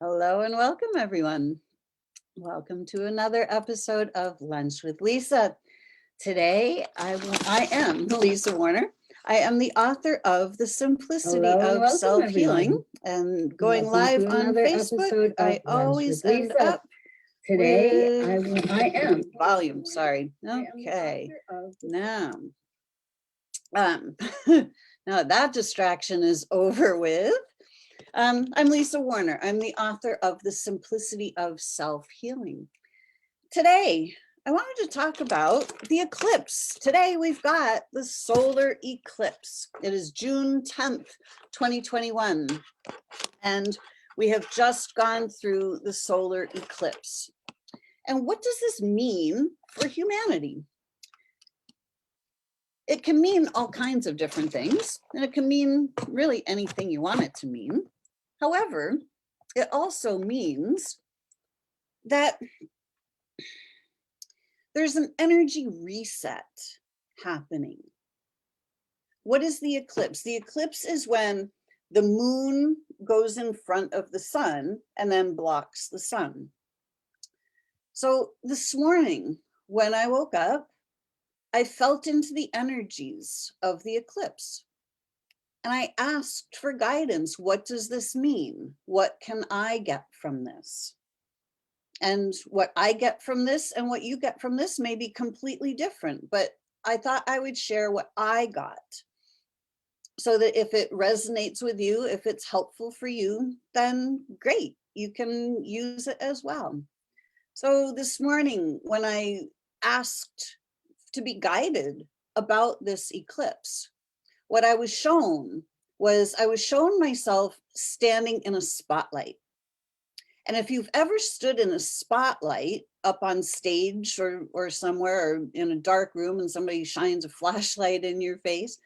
Hello and welcome, everyone. Welcome to another episode of Lunch with Lisa. Today, I am Lisa Warner. I am the author of The Simplicity Hello and of welcome, Self-Healing, everyone. and going Welcome live to on another Facebook. episode of I Lunch always with end Lisa. up Today, with I am volume. Sorry. I am the Okay. author of Now, now that distraction is over with. I'm Lisa Warner. I'm the author of The Simplicity of Self-Healing. Today, I wanted to talk about the eclipse. Today, we've got the solar eclipse. It is June 10th, 2021. And we have just gone through the solar eclipse. And what does this mean for humanity? It can mean all kinds of different things, and it can mean really anything you want it to mean. However, it also means that there's an energy reset happening. What is the eclipse? The eclipse is when the moon goes in front of the sun and then blocks the sun. So this morning, when I woke up, I felt into the energies of the eclipse. And I asked for guidance. What does this mean? What can I get from this? And what I get from this and what you get from this may be completely different, but I thought I would share what I got so that if it resonates with you, if it's helpful for you, then great, you can use it as well. So this morning, when I asked to be guided about this eclipse, what I was shown myself standing in a spotlight. And if you've ever stood in a spotlight up on stage or somewhere or in a dark room and somebody shines a flashlight in your face,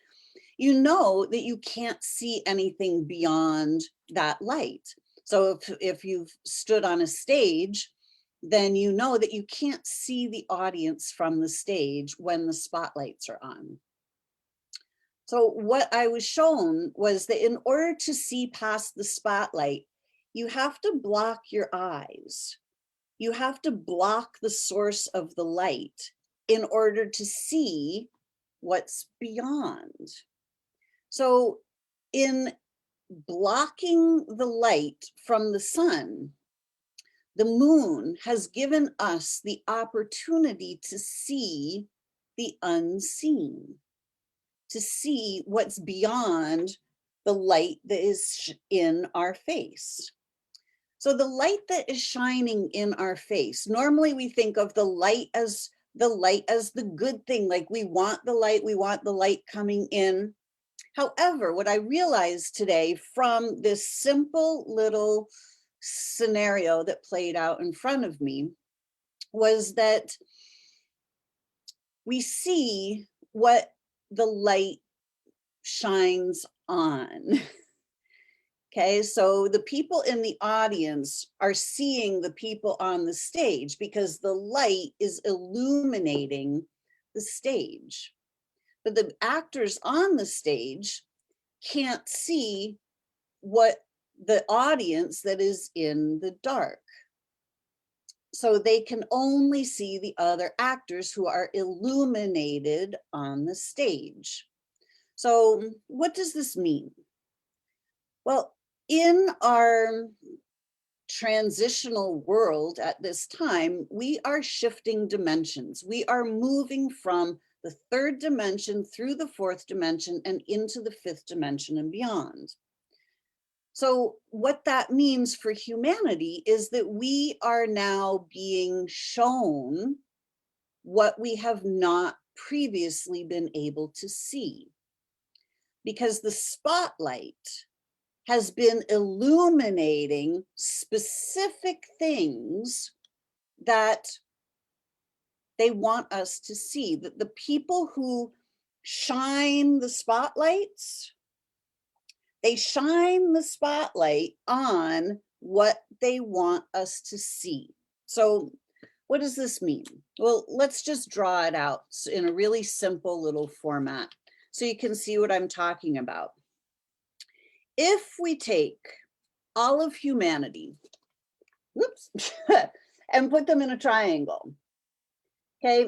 you know that you can't see anything beyond that light. So if you've stood on a stage, then you know that you can't see the audience from the stage when the spotlights are on. So what I was shown was that in order to see past the spotlight, you have to block your eyes. You have to block the source of the light in order to see what's beyond. So in blocking the light from the sun, the moon has given us the opportunity to see the unseen, to see what's beyond the light that is in our face. So the light that is shining in our face, normally we think of the light as the good thing, like we want the light coming in. However, what I realized today from this simple little scenario that played out in front of me was that we see what the light shines on. Okay, so the people in the audience are seeing the people on the stage because the light is illuminating the stage. But the actors on the stage can't see what the audience that is in the dark. So they can only see the other actors who are illuminated on the stage. So what does this mean? Well, in our transitional world at this time, we are shifting dimensions. We are moving from the third dimension through the fourth dimension and into the fifth dimension and beyond. So what that means for humanity is that we are now being shown what we have not previously been able to see, because the spotlight has been illuminating specific things that they want us to see. That the people who shine the spotlights, they shine the spotlight on what they want us to see. So what does this mean? Well, let's just draw it out in a really simple little format so you can see what I'm talking about. If we take all of humanity whoops, and put them in a triangle. Okay,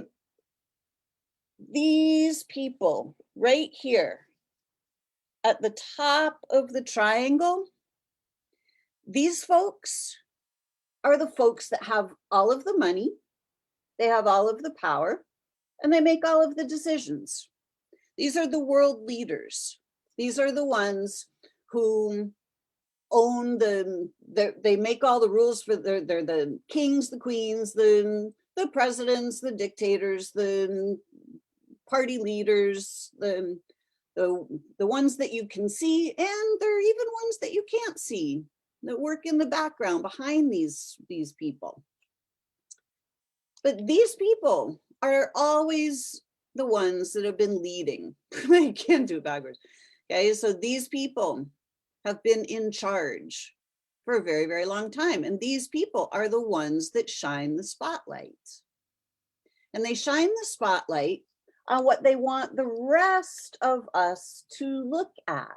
these people right here at the top of the triangle, these folks are the folks that have all of the money, they have all of the power, and they make all of the decisions. These are the world leaders. These are the ones who own they make all the rules for they're the kings, the queens, the presidents, the dictators, the party leaders, the ones that you can see, and there are even ones that you can't see that work in the background behind these people. But these people are always the ones that have been leading. I can't do it backwards. Okay, so these people have been in charge for a very, very long time. And these people are the ones that shine the spotlight. And they shine the spotlight on what they want the rest of us to look at.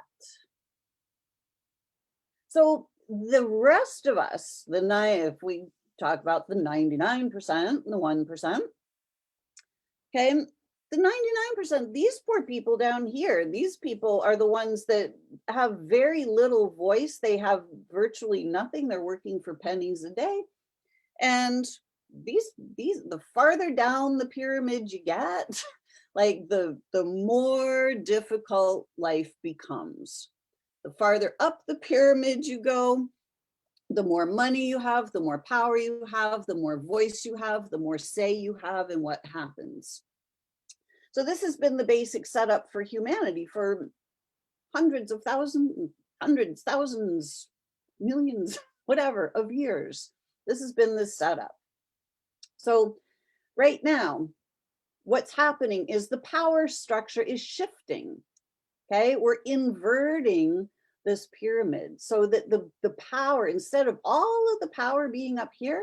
So the rest of us, if we talk about the 99% and the 1%, okay, the 99%, these poor people down here, these people are the ones that have very little voice. They have virtually nothing. They're working for pennies a day. And the farther down the pyramid you get, like the more difficult life becomes. The farther up the pyramid you go, the more money you have, the more power you have, the more voice you have, the more say you have in what happens. So this has been the basic setup for humanity for hundreds, thousands, millions, whatever, of years. This has been the setup. So right now, what's happening is the power structure is shifting. Okay, we're inverting this pyramid so that the power, instead of all of the power being up here,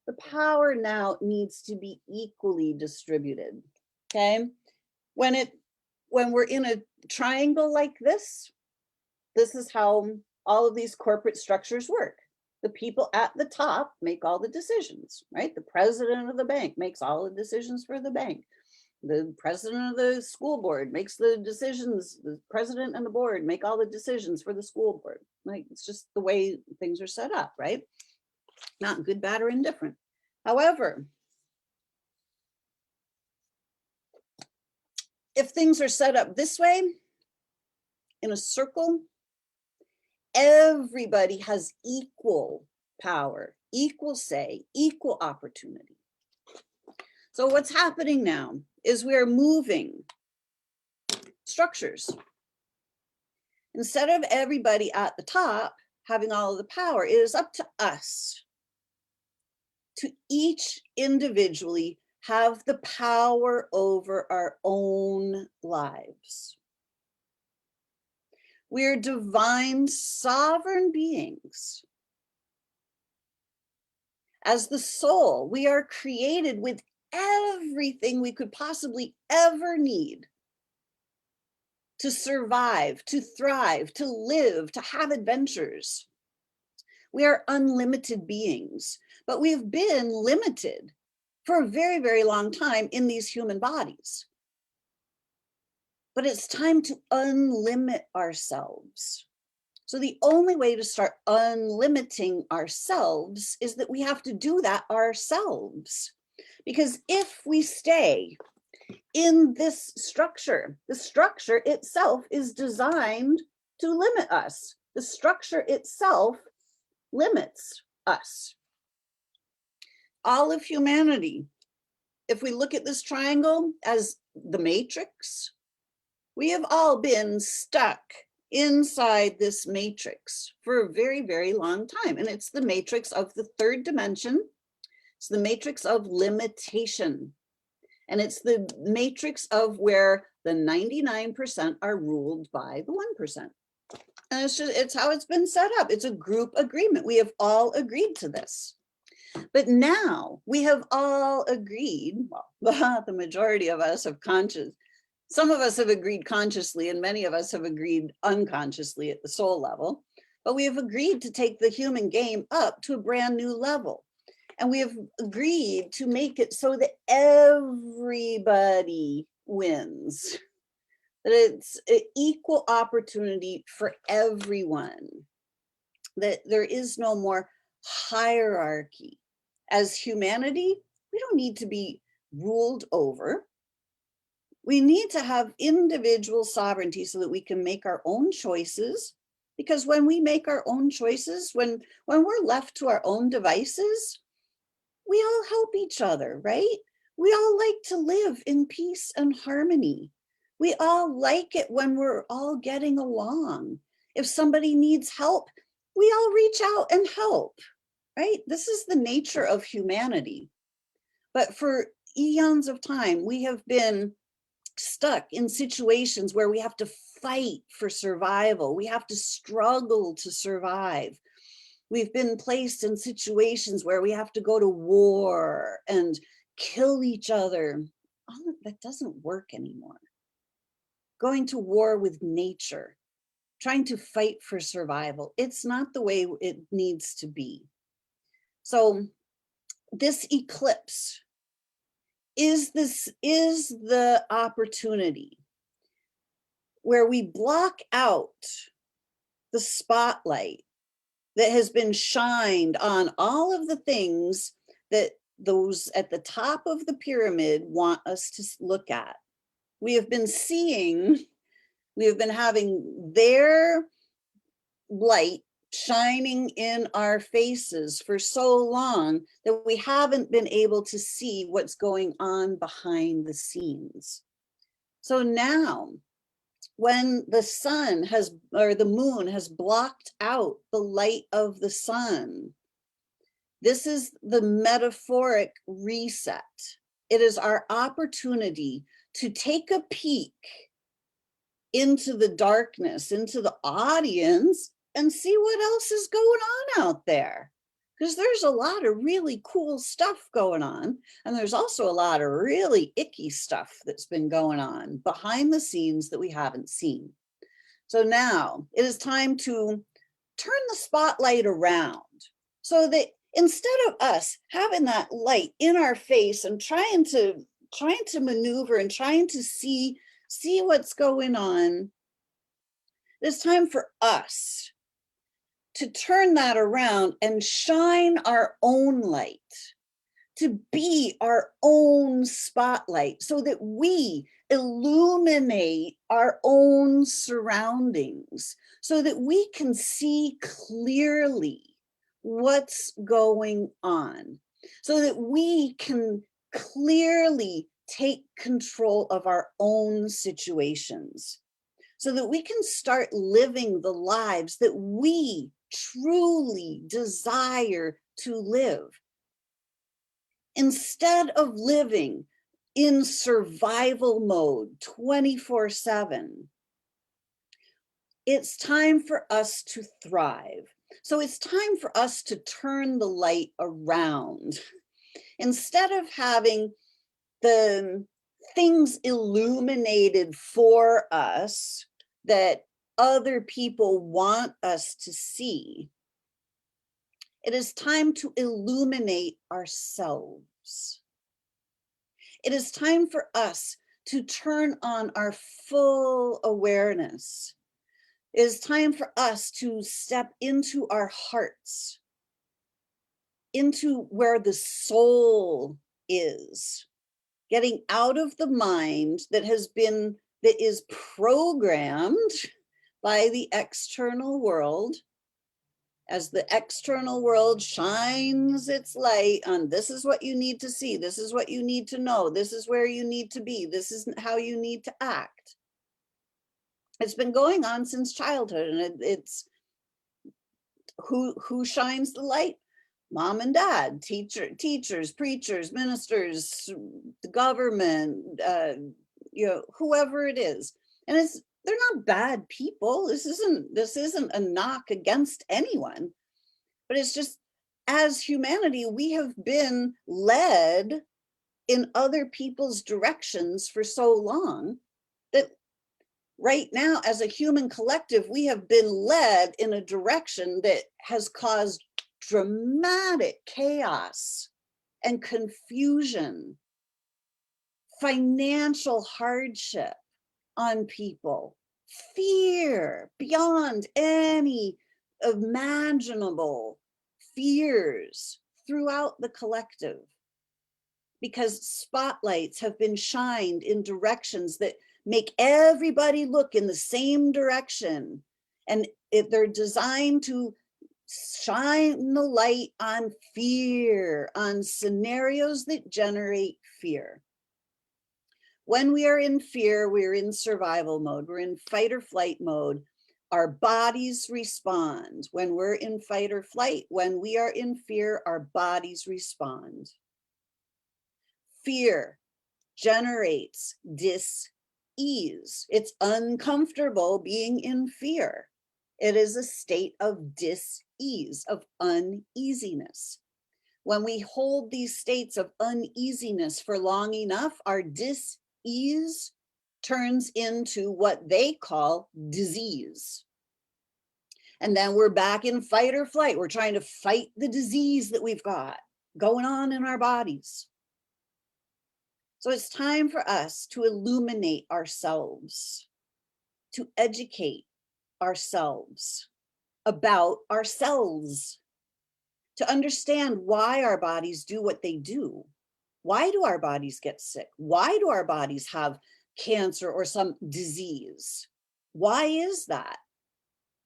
the power now needs to be equally distributed. Okay, when we're in a triangle like this is how all of these corporate structures work. The people at the top make all the decisions, right? The president of the bank makes all the decisions for the bank. The president of the school board makes the decisions. The president and the board make all the decisions for the school board. Like, it's just the way things are set up, right? Not good, bad, or indifferent. However, if things are set up this way, in a circle, everybody has equal power, equal say, equal opportunity. So what's happening now is we're moving structures. Instead of everybody at the top having all of the power, it is up to us to each individually have the power over our own lives. We're divine sovereign beings. As the soul, we are created with everything we could possibly ever need to survive, to thrive, to live, to have adventures. We are unlimited beings, but we've been limited for a very, very long time in these human bodies. But it's time to unlimit ourselves. So the only way to start unlimiting ourselves is that we have to do that ourselves. Because if we stay in this structure, the structure itself is designed to limit us. The structure itself limits us. All of humanity, if we look at this triangle as the matrix, we have all been stuck inside this matrix for a very, very long time. And it's the matrix of the third dimension. It's the matrix of limitation. And it's the matrix of where the 99% are ruled by the 1%. And it's how it's been set up. It's a group agreement. We have all agreed to this. But now we have all agreed, well, the majority of us have some of us have agreed consciously, and many of us have agreed unconsciously at the soul level. but we have agreed to take the human game up to a brand new level. And we have agreed to make it so that everybody wins, that it's an equal opportunity for everyone, that there is no more hierarchy. As humanity, we don't need to be ruled over. We need to have individual sovereignty so that we can make our own choices. Because when we make our own choices, when we're left to our own devices, we all help each other, right? We all like to live in peace and harmony. We all like it when we're all getting along. If somebody needs help, we all reach out and help, right? This is the nature of humanity. But for eons of time, we have been stuck in situations where we have to fight for survival. We have to struggle to survive. We've been placed in situations where we have to go to war and kill each other. All of that doesn't work anymore. Going to war with nature, trying to fight for survival, it's not the way it needs to be. So this eclipse is the opportunity where we block out the spotlight that has been shined on all of the things that those at the top of the pyramid want us to look at. We have been having their light shining in our faces for so long that we haven't been able to see what's going on behind the scenes. So now, when the sun has, or the moon has blocked out the light of the sun, this is the metaphoric reset. It is our opportunity to take a peek into the darkness, into the audience, and see what else is going on out there. Because there's a lot of really cool stuff going on. And there's also a lot of really icky stuff that's been going on behind the scenes that we haven't seen. So now it is time to turn the spotlight around so that instead of us having that light in our face and trying to maneuver and trying to see what's going on, it's time for us to turn that around and shine our own light, to be our own spotlight so that we illuminate our own surroundings, so that we can see clearly what's going on, so that we can clearly take control of our own situations, so that we can start living the lives that we truly desire to live. Instead of living in survival mode 24/7, it's time for us to thrive. So it's time for us to turn the light around. Instead of having the things illuminated for us that other people want us to see, it is time to illuminate ourselves. It is time for us to turn on our full awareness. It is time for us to step into our hearts, into where the soul is, getting out of the mind that is programmed by the external world. As the external world shines its light on, this is what you need to see, this is what you need to know, this is where you need to be, this is how you need to act. It's been going on since childhood, and it's who shines the light? Mom and dad, teachers, preachers, ministers, the government, whoever it is. And they're not bad people. This isn't a knock against anyone, but it's just, as humanity, we have been led in other people's directions for so long that right now, as a human collective, we have been led in a direction that has caused dramatic chaos and confusion, financial hardship on people, fear beyond any imaginable fears throughout the collective, because spotlights have been shined in directions that make everybody look in the same direction. And they're designed to shine the light on fear, on scenarios that generate fear. When we are in fear, we're in survival mode. We're in fight or flight mode. Our bodies respond. When we're in fight or flight, when we are in fear, our bodies respond. Fear generates dis-ease. It's uncomfortable being in fear. It is a state of dis-ease, of uneasiness. When we hold these states of uneasiness for long enough, our dis-ease turns into what they call disease. And then we're back in fight or flight. We're trying to fight the disease that we've got going on in our bodies. So it's time for us to illuminate ourselves, to educate ourselves about ourselves, to understand why our bodies do what they do. Why do our bodies get sick? Why do our bodies have cancer or some disease? Why is that?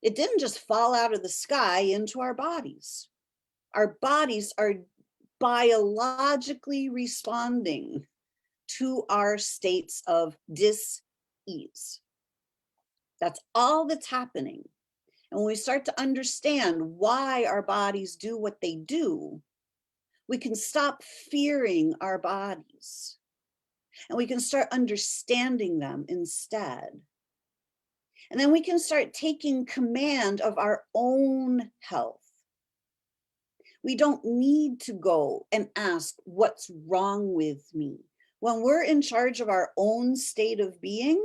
It didn't just fall out of the sky into our bodies. Our bodies are biologically responding to our states of dis-ease. That's all that's happening. And when we start to understand why our bodies do what they do, we can stop fearing our bodies and we can start understanding them instead. And then we can start taking command of our own health. We don't need to go and ask, what's wrong with me? When we're in charge of our own state of being,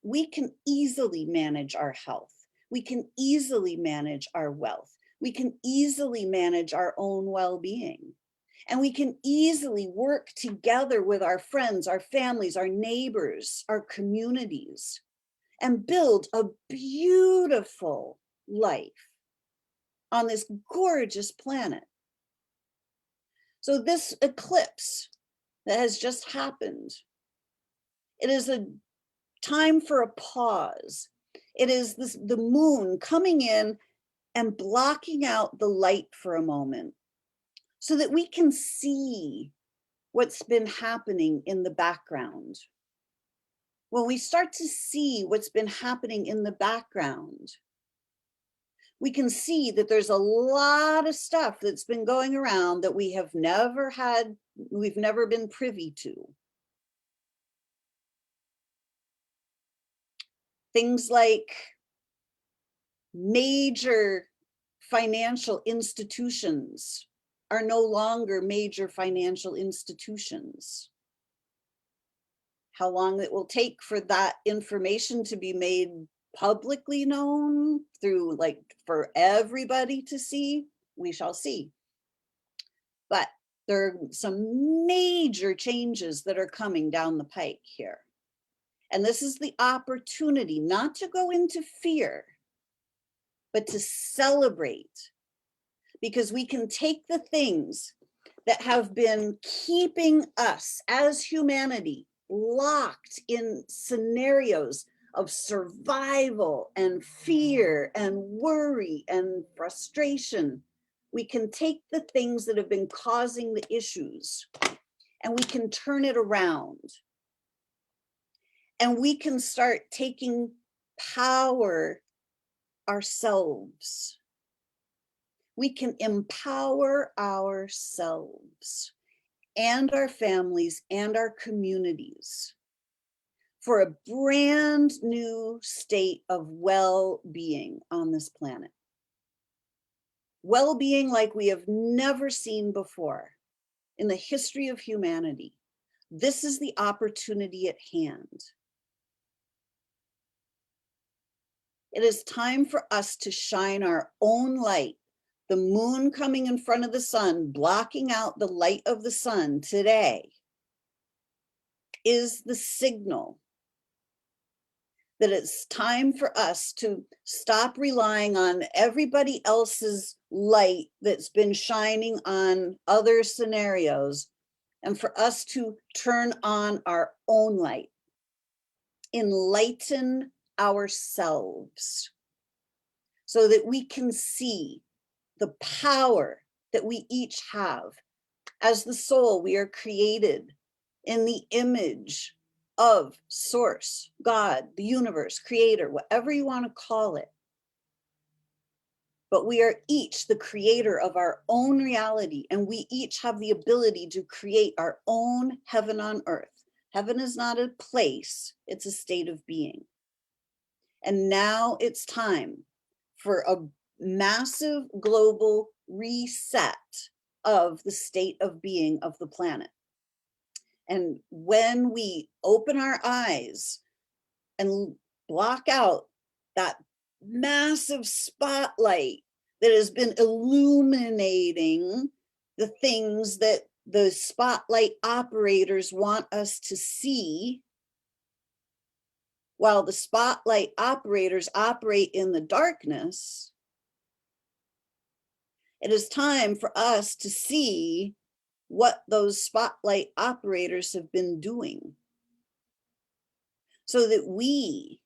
we can easily manage our health. We can easily manage our wealth. We can easily manage our own well-being. And we can easily work together with our friends, our families, our neighbors, our communities, and build a beautiful life on this gorgeous planet. So this eclipse that has just happened, it is a time for a pause. It is the moon coming in and blocking out the light for a moment so that we can see what's been happening in the background. When we start to see what's been happening in the background, we can see that there's a lot of stuff that's been going around that we have never had, we've never been privy to. Things like major financial institutions are no longer major financial institutions. How long it will take for that information to be made publicly known through, like, for everybody to see, we shall see. But there are some major changes that are coming down the pike here. And this is the opportunity not to go into fear, but to celebrate, because we can take the things that have been keeping us as humanity locked in scenarios of survival and fear and worry and frustration. We can take the things that have been causing the issues and we can turn it around. And we can start taking power ourselves. We can empower ourselves and our families and our communities for a brand new state of well-being on this planet. Well-being like we have never seen before in the history of humanity. This is the opportunity at hand. It is time for us to shine our own light. The moon coming in front of the sun, blocking out the light of the sun today, is the signal that it's time for us to stop relying on everybody else's light that's been shining on other scenarios, and for us to turn on our own light, enlighten ourselves so that we can see the power that we each have. As the soul, we are created in the image of Source, God, the universe, creator, whatever you want to call it. But we are each the creator of our own reality, and we each have the ability to create our own heaven on earth. Heaven is not a place, it's a state of being. And now it's time for a massive global reset of the state of being of the planet. And when we open our eyes and block out that massive spotlight that has been illuminating the things that the spotlight operators want us to see, while the spotlight operators operate in the darkness, it is time for us to see what those spotlight operators have been doing, so that we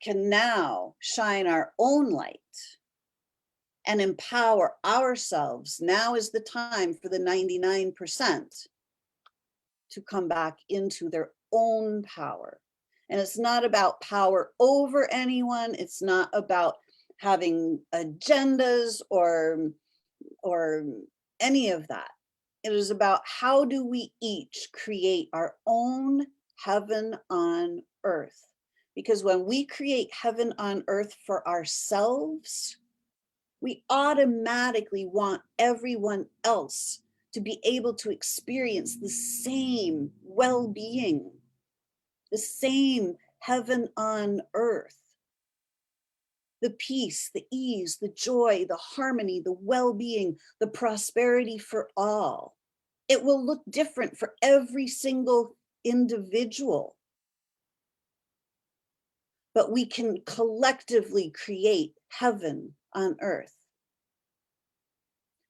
can now shine our own light and empower ourselves. Now is the time for the 99% to come back into their own power. And it's not about power over anyone. It's not about having agendas or any of that. It is about how do we each create our own heaven on earth. Because when we create heaven on earth for ourselves, we automatically want everyone else to be able to experience the same well-being, the same heaven on earth. The peace, the ease, the joy, the harmony, the well-being, the prosperity for all. It will look different for every single individual, but we can collectively create heaven on earth.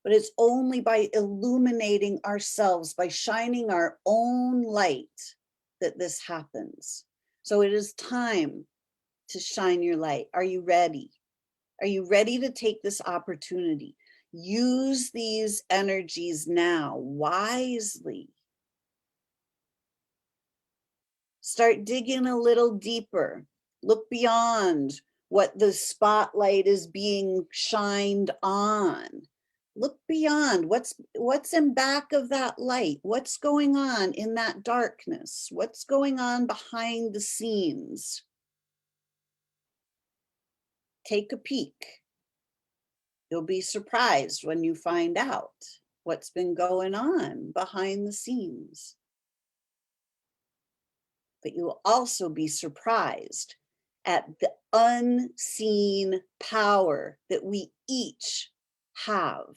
But it's only by illuminating ourselves, by shining our own light, that this happens. So it is time to shine your light. Are you ready? Are you ready to take this opportunity? Use these energies now wisely. Start digging a little deeper. Look beyond what the spotlight is being shined on. Look beyond what's in back of that light. What's going on in that darkness? What's going on behind the scenes? Take a peek. You'll be surprised when you find out what's been going on behind the scenes. But you will also be surprised at the unseen power that we each have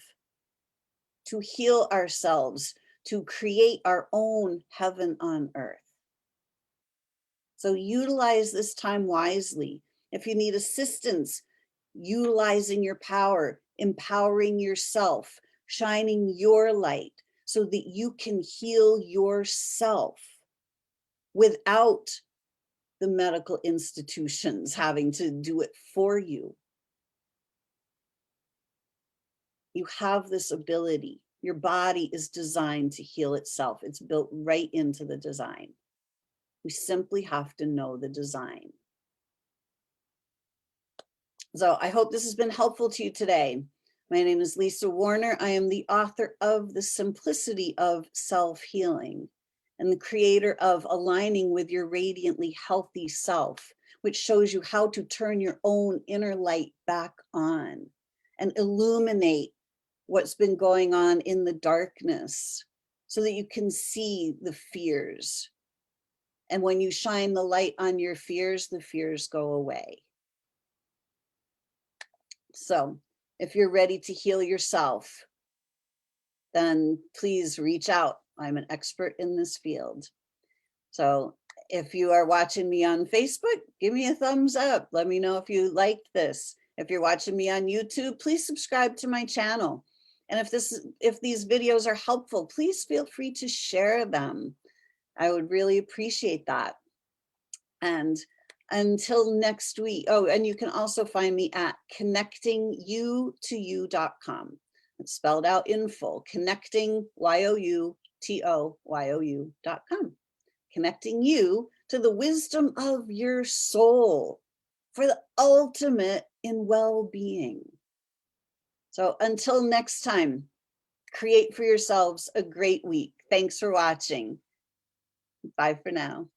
to heal ourselves, to create our own heaven on earth. So utilize this time wisely. If you need assistance, utilizing your power, empowering yourself, shining your light so that you can heal yourself without the medical institutions having to do it for you. You have this ability. Your body is designed to heal itself. It's built right into the design. We simply have to know the design. So I hope this has been helpful to you today. My name is Lisa Warner. I am the author of The Simplicity of Self-Healing and the creator of Aligning with Your Radiantly Healthy Self, which shows you how to turn your own inner light back on and illuminate what's been going on in the darkness so that you can see the fears And when you shine the light on your fears, the fears go away. So if you're ready to heal yourself, then please reach out. I'm an expert in this field. So if you are watching me on Facebook, give me a thumbs up. Let me know if you liked this. If you're watching me on YouTube, please subscribe to my channel. And if these videos are helpful, please feel free to share them. I would really appreciate that. And until next week, oh, and you can also find me at connectingyoutoyou.com. It's spelled out in full, connecting, youtoyou.com. Connecting you to the wisdom of your soul for the ultimate in well-being. So until next time, create for yourselves a great week. Thanks for watching. Bye for now.